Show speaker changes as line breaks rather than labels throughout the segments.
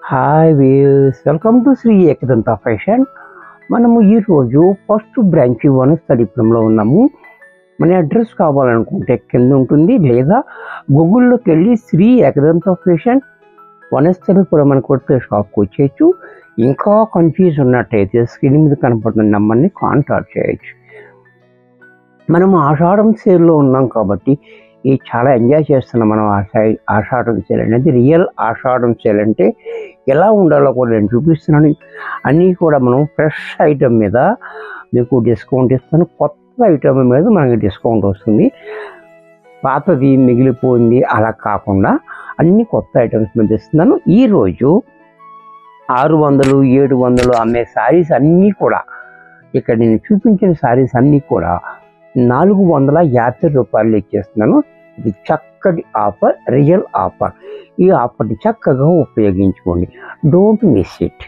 Hi views, welcome to Shri Ekadanta fashion. మనము ఈరోజు first branch వనస్థలిపురంలో ఉన్నాము. మన అడ్రస్ కావాలనుకుంటే కింద ఉంటుంది, లేదా గూగుల్లోకి వెళ్ళి శ్రీ ఏకదంత ఫ్యాషన్ వనస్థలిపురం అని కొడితే షాప్కి వచ్చేయచ్చు. ఇంకా కన్ఫ్యూజ్ ఉన్నట్టయితే స్క్రీన్ మీద కనపడుతున్న నెంబర్ని కాంటాక్ట్ చేయొచ్చు. మనము ఆషాఢం సేల్లో ఉన్నాం కాబట్టి ఇది చాలా ఎంజాయ్ చేస్తున్నాం. మనం ఆషాఢం సేల్ అనేది రియల్ ఆషాఢం సేల్ అంటే ఎలా ఉండాలో కూడా నేను చూపిస్తున్నాను. అన్నీ కూడా మనం ఫ్రెష్ ఐటమ్ మీద మీకు డిస్కౌంట్ ఇస్తాను. కొత్త ఐటమ్ మీద మనకి డిస్కౌంట్ వస్తుంది. పాతది మిగిలిపోయింది అలా కాకుండా అన్ని కొత్త ఐటమ్స్ మీద ఇస్తున్నాను. ఈరోజు 600, 700 అమ్మే శారీస్ అన్నీ కూడా, ఇక్కడ నేను చూపించిన శారీస్ అన్నీ కూడా 450 రూపాయలు ఇచ్చేస్తున్నాను. ఇది చక్కటి ఆఫర్, రియల్ ఆఫర్. ఈ ఆఫర్ని చక్కగా ఉపయోగించుకోండి. Don't miss it.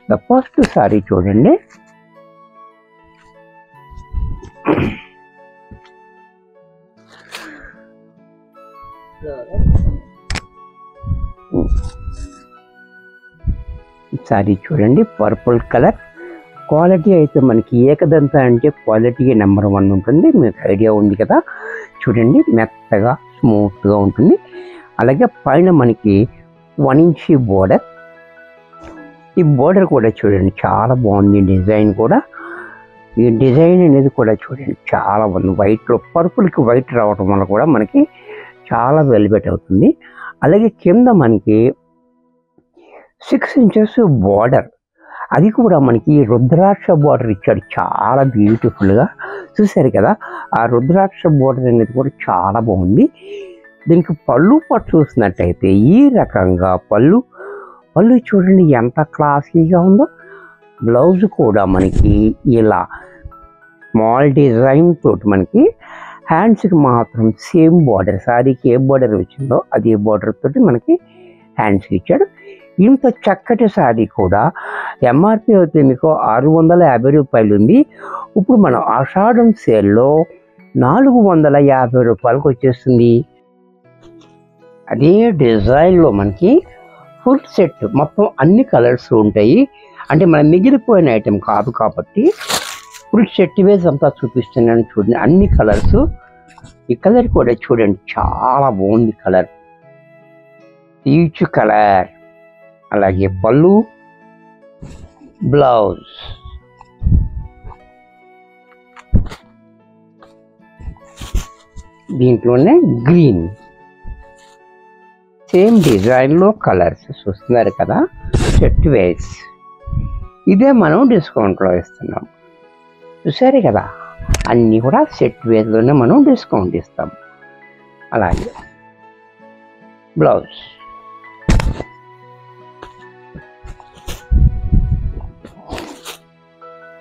The first sorry చూడండి. సారీ చూడండి, పర్పుల్ కలర్. క్వాలిటీ అయితే మనకి ఏకదంత అంటే క్వాలిటీ నెంబర్ 1 ఉంటుంది. మీకు ఐడియా ఉంది కదా. చూడండి, మెత్తగా స్మూత్గా ఉంటుంది. అలాగే పైన మనకి 1 ఇంచ్ బోర్డర్. ఈ బోర్డర్ కూడా చూడండి చాలా బాగుంది. డిజైన్ కూడా, ఈ డిజైన్ అనేది కూడా చూడండి చాలా బాగుంది. వైట్లో పర్పుల్కి వైట్ రావడం వల్ల కూడా మనకి చాలా వెల్వెట్ అవుతుంది. అలాగే కింద మనకి 6 ఇంచెస్ బోర్డర్, అది కూడా మనకి రుద్రాక్ష బోర్డర్ ఇచ్చాడు చాలా బ్యూటిఫుల్గా. చూసారు కదా, ఆ రుద్రాక్ష బోర్డర్ అనేది కూడా చాలా బాగుంది. దీనికి పళ్ళు పట్టు చూసినట్టయితే ఈ రకంగా పళ్ళు చూడండి ఎంత క్లాసీగా ఉందో. బ్లౌజ్ కూడా మనకి ఇలా స్మాల్ డిజైన్ తోటి మనకి హ్యాండ్స్కి మాత్రం సేమ్ బార్డర్, శారీకి ఏ బార్డర్ వచ్చిందో అదే బార్డర్ తోటి మనకి హ్యాండ్స్కి ఇచ్చాడు. ఇంత చక్కటి శారీ కూడా ఎంఆర్పి అయితే మీకు 650 రూపాయలు ఉంది. ఇప్పుడు మనం ఆషాఢం సేల్లో 450 రూపాయలకు వచ్చేస్తుంది. అదే డిజైన్లో మనకి ఫుల్ సెట్ మొత్తం అన్ని కలర్స్ ఉంటాయి. అంటే మనం మిగిలిపోయిన ఐటెం కాదు కాబట్టి ఫుల్ సెట్ వేస్ అంతా చూపిస్తున్నాను. చూడండి అన్ని కలర్స్. ఈ కలర్ కూడా చూడండి చాలా బాగుంది కలర్, పీచ్ కలర్. అలాగే పళ్ళు, బ్లౌజ్. దీంట్లోనే గ్రీన్, సేమ్ డిజైన్లో కలర్స్ చూస్తున్నారు కదా, సెట్ వేస్. ఇదే మనం డిస్కౌంట్లో ఇస్తున్నాం. చూసారు కదా, అన్నీ కూడా సెట్ వేస్లోనే మనం డిస్కౌంట్ ఇస్తాం. అలాగే బ్లౌజ్.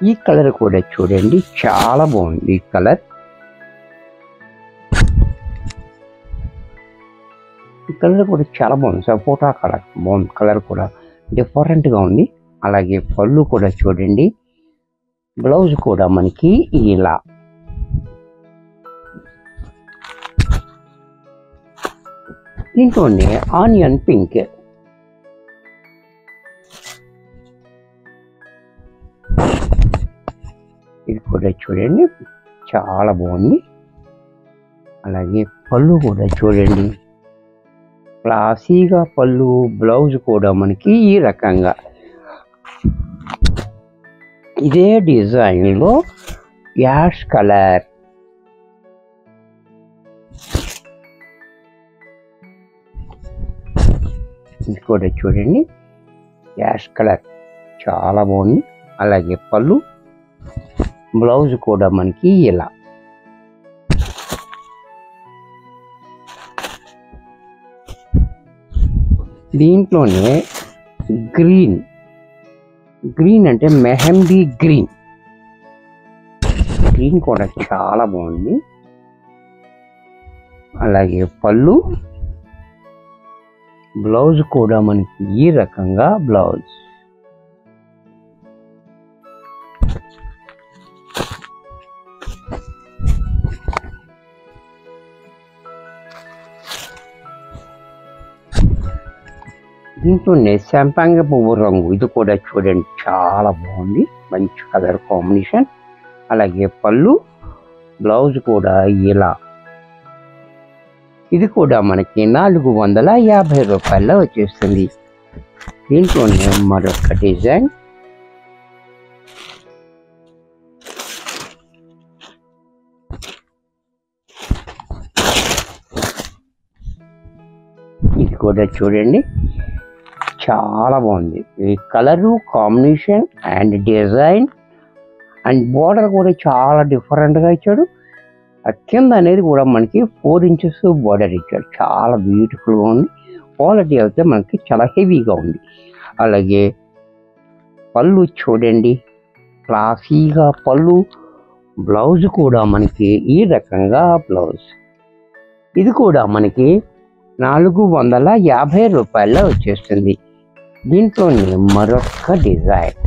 ఈ కలర్ కూడా చూడండి చాలా బాగుంది. ఈ కలర్, ఈ కలర్ కూడా చాలా బాగుంది. సపోటా కలర్ బాగుంది. కలర్ కూడా డిఫరెంట్గా ఉంది. అలాగే పళ్ళు కూడా చూడండి. బ్లౌజ్ కూడా మనకి ఇలా దీంట్లోనే ఆనియన్ పింక్. ఇది కూడా చూడండి చాలా బాగుంది. అలాగే పళ్ళు కూడా చూడండి క్లాసీగా పళ్ళు. బ్లౌజ్ కూడా మనకి ఈ రకంగా ఇదే డిజైన్లో యాష్ కలర్. ఇది కూడా చూడండి యాష్ కలర్ చాలా బాగుంది. అలాగే పళ్ళు, బ్లౌజ్ కూడా మనకి ఇలా. దీంట్లోనే గ్రీన్ అంటే మెహందీ గ్రీన్. గ్రీన్ కూడా చాలా బాగుంది. అలాగే పళ్ళు, బ్లౌజ్ కూడా మనకి ఈ రకంగా బ్లౌజ్. దీంట్లోనే సంపంగి పువ్వు రంగు, ఇది కూడా చూడండి చాలా బాగుంది, మంచి కలర్ కాంబినేషన్. అలాగే పళ్ళు, బ్లౌజ్ కూడా ఇలా. ఇది కూడా మనకి 450 రూపాయల్లో వచ్చేస్తుంది. దీంట్లోనే మరొక డిజైన్, ఇది కూడా చూడండి చాలా బాగుంది. ఈ colour combination and design and border కూడా చాలా డిఫరెంట్గా ఇచ్చాడు. కింద అనేది కూడా మనకి 4 ఇంచెస్ బోర్డర్ ఇచ్చాడు, చాలా బ్యూటిఫుల్గా ఉంది. క్వాలిటీ అయితే మనకి చాలా హెవీగా ఉంది. అలాగే పళ్ళు చూడండి క్లాసీగా పళ్ళు, బ్లౌజ్ కూడా మనకి ఈ రకంగా బ్లౌజ్. ఇది కూడా మనకి 450 రూపాయల్లో వచ్చేస్తుంది. దీంట్లోనే మరొక డిజైన్,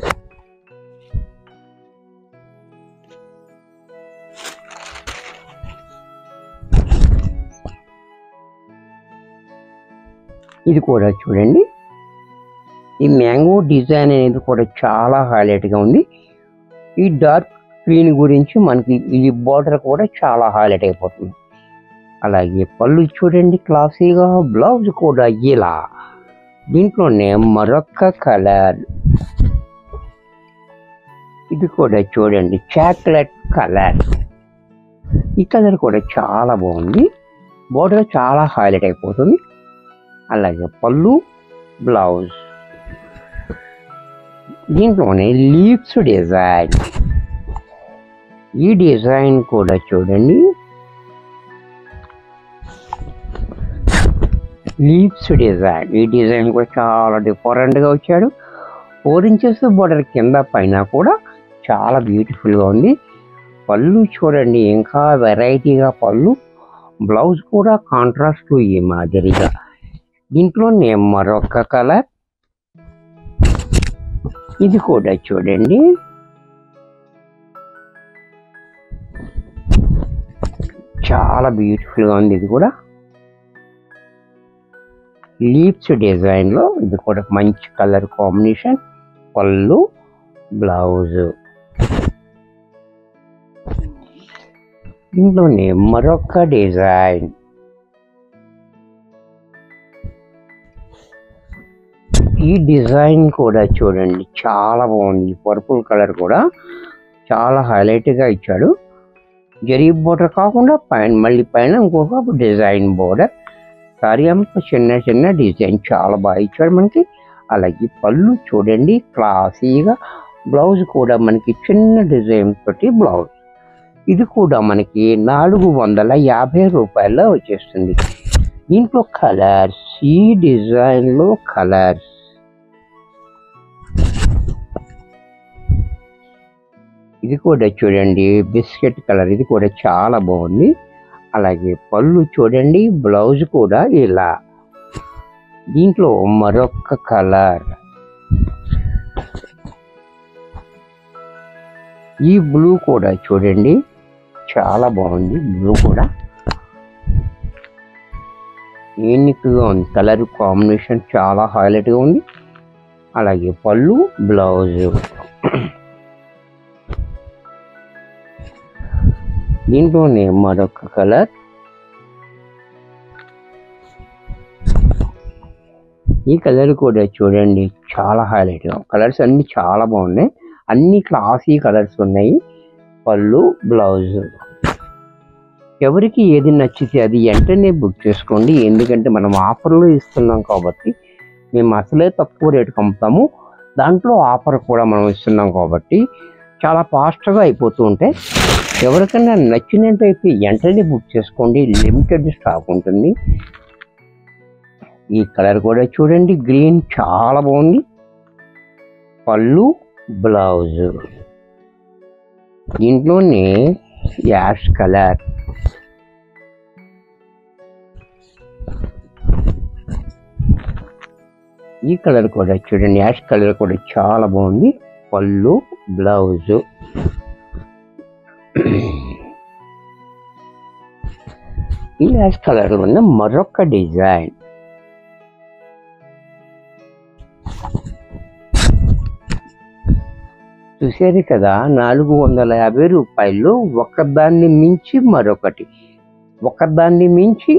ఇది కూడా చూడండి. ఈ మ్యాంగో డిజైన్ అనేది కూడా చాలా హైలైట్గా ఉంది. ఈ డార్క్ గ్రీన్ గురించి మనకి ఈ బార్డర్ కూడా చాలా హైలైట్ అయిపోతుంది. అలాగే పళ్ళు చూడండి క్లాసీగా, బ్లౌజ్ కూడా ఇలా. దీంట్లోనే మరొక కలర్, ఇది కూడా చూడండి చాక్లెట్ కలర్. ఈ కలర్ కూడా చాలా బాగుంది, బోర్డర్ చాలా హైలైట్ అయిపోతుంది. అలాగే పళ్ళు, బ్లౌజ్. దీంట్లోనే లీవ్స్ డిజైన్, ఈ డిజైన్ కూడా చూడండి లీవ్స్ డిజైన్. ఈ డిజైన్ కూడా చాలా డిఫరెంట్గా వచ్చాడు. 4 ఇంచెస్ బోర్డర్ కింద పైన కూడా చాలా బ్యూటిఫుల్గా ఉంది. పళ్ళు చూడండి ఇంకా వెరైటీగా పళ్ళు, బ్లౌజ్ కూడా కాంట్రాస్ట్ ఈ మాదిరిగా. దీంట్లోనే మరొక కలర్, ఇది కూడా చూడండి చాలా బ్యూటిఫుల్గా ఉంది. ఇది కూడా లీవ్స్ డిజైన్లో, ఇది కూడా మంచి కలర్ కాంబినేషన్. పళ్ళు, బ్లౌజ్. దీంట్లోనే మరొక డిజైన్, ఈ డిజైన్ కూడా చూడండి చాలా బాగుంది. పర్పుల్ కలర్ కూడా చాలా హైలైట్గా ఇచ్చాడు. జరీ బోర్డర్ కాకుండా పైన మళ్ళీ పైన ఇంకొక డిజైన్ బోర్డర్. సారీ అంతా చిన్న చిన్న డిజైన్ చాలా బాగా ఇచ్చాడు మనకి. అలాగే పళ్ళు చూడండి క్లాసీగా, బ్లౌజ్ కూడా మనకి చిన్న డిజైన్ తోటి బ్లౌజ్. ఇది కూడా మనకి 450 రూపాయల్లో వచ్చేస్తుంది. దీంట్లో కలర్స్, ఈ డిజైన్లో కలర్స్, ఇది కూడా చూడండి బిస్కెట్ కలర్, ఇది కూడా చాలా బాగుంది. అలాగే పళ్ళు చూడండి, బ్లౌజ్ కూడా ఇలా. దీంట్లో మరొక కలర్, ఈ బ్లూ కూడా చూడండి చాలా బాగుంది. బ్లూ కూడా యూనిక్గా ఉంది, కలర్ కాంబినేషన్ చాలా హైలైట్గా ఉంది. అలాగే పళ్ళు, బ్లౌజ్. దీంట్లోనే మరొక కలర్, ఈ కలర్ కూడా చూడండి చాలా హైలైట్. కలర్స్ అన్ని చాలా బాగున్నాయి, అన్ని క్లాసీ కలర్స్ ఉన్నాయి. పళ్ళు, బ్లౌజ్. ఎవరికి ఏది నచ్చితే అది వెంటనే బుక్ చేసుకోండి. ఎందుకంటే మనం ఆఫర్లో ఇస్తున్నాం కాబట్టి, మేము అసలే తక్కువ రేటుకి అమ్ముతాము, దాంట్లో ఆఫర్ కూడా మనం ఇస్తున్నాం కాబట్టి చాలా ఫాస్ట్గా అయిపోతూ ఉంటాయి. ఎవరికైనా నచ్చినట్టయితే వెంటనే బుక్ చేసుకోండి, లిమిటెడ్ స్టాక్ ఉంటుంది. ఈ కలర్ కూడా చూడండి గ్రీన్ చాలా బాగుంది. పళ్ళు, బ్లౌజ్. దీంట్లోనే యాష్ కలర్, ఈ కలర్ కూడా చూడండి యాష్ కలర్ కూడా చాలా బాగుంది. పళ్ళు, బ్లౌజ్. ఈ యాష్ కలర్ ఉన్న మరొక డిజైన్, చూసారు కదా, 450 రూపాయల్లో ఒకదాన్ని మించి మరొకటి, ఒకదాన్ని మించి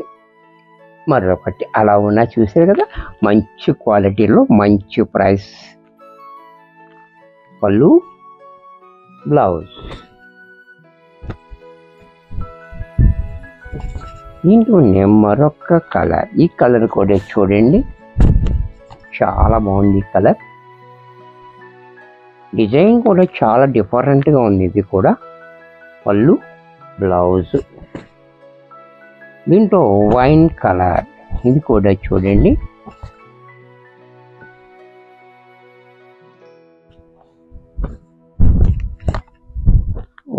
మరొకటి అలా ఉన్నా చూసారు కదా. మంచి క్వాలిటీలో మంచి ప్రైస్. పళ్ళు, బ్లౌజ్. దీంట్లోనే మరొక కలర్. ఈ కలర్ కూడా చూడండి, చాలా బాగుంది ఈ కలర్. డిజైన్ కూడా చాలా డిఫరెంట్గా ఉంది. ఇది కూడా పళ్ళు, బ్లౌజ్. దీంట్లో వైన్ కలర్. ఇది కూడా చూడండి,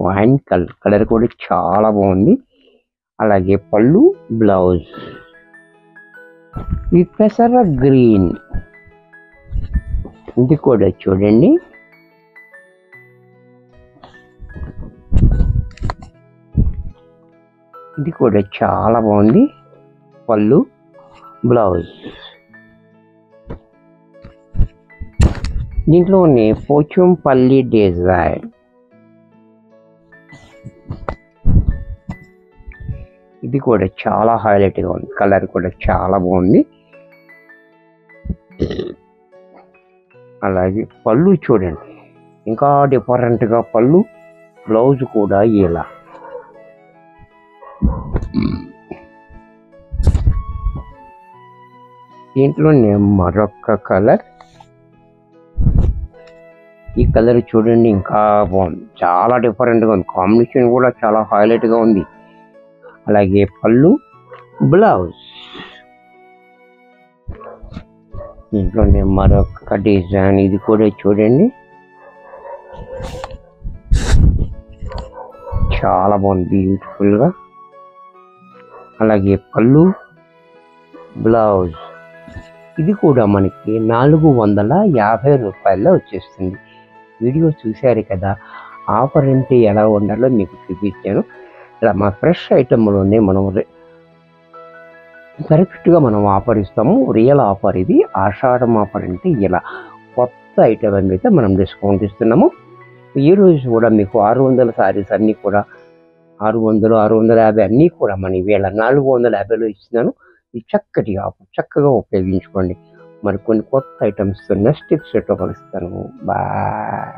వైన్ కలర్ కూడా చాలా బాగుంది. అలాగే పళ్ళు, బ్లౌజ్. ఈ పెసర గ్రీన్. ఇది కూడా చూడండి, ఇది కూడా చాలా బాగుంది. పళ్ళు, బ్లౌజ్. దీంట్లోనే పోచంపల్లి డిజైన్. ఇది కూడా చాలా హైలైట్గా ఉంది. కలర్ కూడా చాలా బాగుంది. అలాగే పళ్ళు చూడండి, ఇంకా డిఫరెంట్గా పళ్ళు, బ్లౌజ్ కూడా ఇలా. దీంట్లోనే మరొక కలర్. ఈ కలర్ చూడండి, ఇంకా బాగుంది, చాలా డిఫరెంట్గా ఉంది. కాంబినేషన్ కూడా చాలా హైలైట్గా ఉంది. అలాగే పళ్ళు, బ్లౌజ్. దీంట్లోనే మరొక డిజైన్. ఇది కూడా చూడండి, చాలా బాగుంది, బ్యూటిఫుల్గా. అలాగే పళ్ళు, బ్లౌజ్. ఇది కూడా మనకి 450 రూపాయల్లో వచ్చేస్తుంది. వీడియో చూశారు కదా, ఆఫర్ అంటే ఎలా ఉండాలో మీకు చూపించాను. ఇలా మా ఫ్రెష్ ఐటెంలోనే మనం కరెక్ట్గా మనం ఆఫర్ ఇస్తాము. రియల్ ఆఫర్ ఇది. ఆషాఢం ఆఫర్ అంటే ఇలా కొత్త ఐటెం అయితే మనం డిస్కౌంట్ ఇస్తున్నాము. ఈరోజు కూడా మీకు 600 శారీస్ అన్నీ కూడా 600, 650 అన్నీ కూడా మన ఈవేళ 450లో ఇస్తున్నాను. ఈ చక్కటి ఆఫర్ చక్కగా ఉపయోగించుకోండి. మరి కొన్ని కొత్త ఐటమ్స్తో నెక్స్ట్ ఎపిసోడ్లో కలుస్తాను. బాయ్.